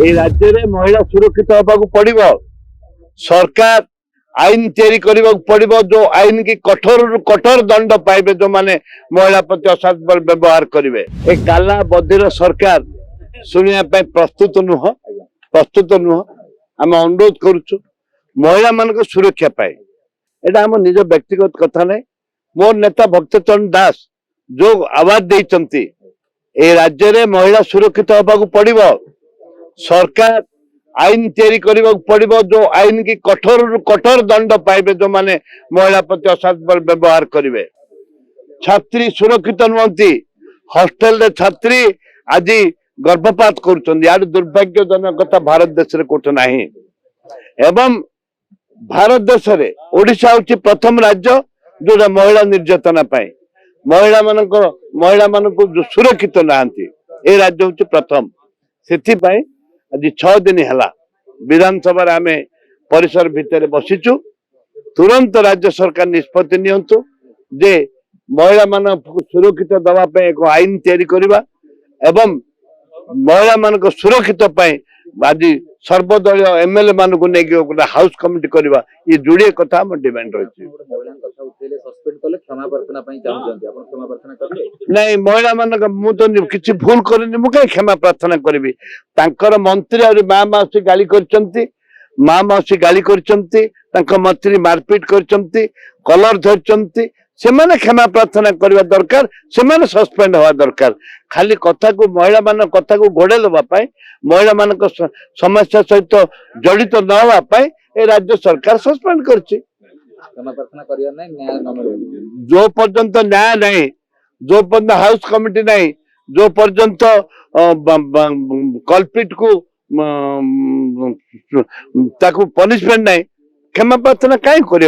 এই রাজ্যের মহিলা সুরক্ষিত হওয়া পড়িব। সরকার আইন তৈরি করা পড়িব, যে আইন কি কঠোর কঠোর দণ্ড পাইবে যে মানে মহিলা প্রতি অসৎ ব্যবহার করিবে। এই কালা বধির সরকার শুনিয়া প্রস্তুত নুহ। আমি অনুরোধ করুଛୁ মহিলা ମାନଙ୍କ সুরକ୍ଷା পাই। এটা আমার নিজ ব্যক্তিগত কথা নাই। মোর নেতা ভକ୍ତଚରଣ ଦାସ ଯୋଉ ଆୱାଜ ଦେଇଛନ୍ତି এই রাজ্যের মহিলা সুরক্ষিত হওয়া পড়িব। সরকার আইন তৈরি করা পড়িব, যে আইন কি কঠোর কঠোর দণ্ড পাইবে যে মানে মহিলা প্রতি অসৎ ব্যবহার করিবে। ছাত্রী সুরক্ষিত নুহতি। হস্টেল ছাত্রী আজি গর্ভপাত করছেন। ইয়ার দুর্ভাগ্যজনক কথা भारत देश कोठ नहीं। एवं भारत देश रे ओडिशा होची प्रथम राज्य जो महिला निर्यातना पाए महिला मानक सुरक्षित नहांती। ए राज्य होची प्रथम। सेथि पाई आज 6 दिन हला विधानसभा आम परिसर भितर बसीचु। तुरंत राज्य सरकार निष्पत्ति नियंतु जे महिला मान सुरक्षित दवा पे एक आईन तैयारी करवा एवं महिला मान सुरक्षित आज सर्वदलीय एमएलए मान को लेकिन हाउस कमिटी करवा ये जोड़े कथा डिमांड रही। नहीं महिला मान मुझे किसी भूल करनी मुझे क्षमा प्रार्थना करी। मंत्री और माँ मौसी गाली कर मंत्री मारपीट कर कलर धरती से क्षमा प्रार्थना करने दरकार। से सस्पेंड हवा दरकार। खाली कथा को महिला मान कथा को घोड़े दवाई महिला मान समस्या सहित जड़ित न होगापी ए राज्य सरकार सस्पेंड कर। जो पर्यंत न्याय नहीं, जो पर्यंत हाउस कमिटी नहीं, जो पर्यंत कल्पिट को पनिशमेंट नहीं, क्षमा प्रार्थना कहीं कर।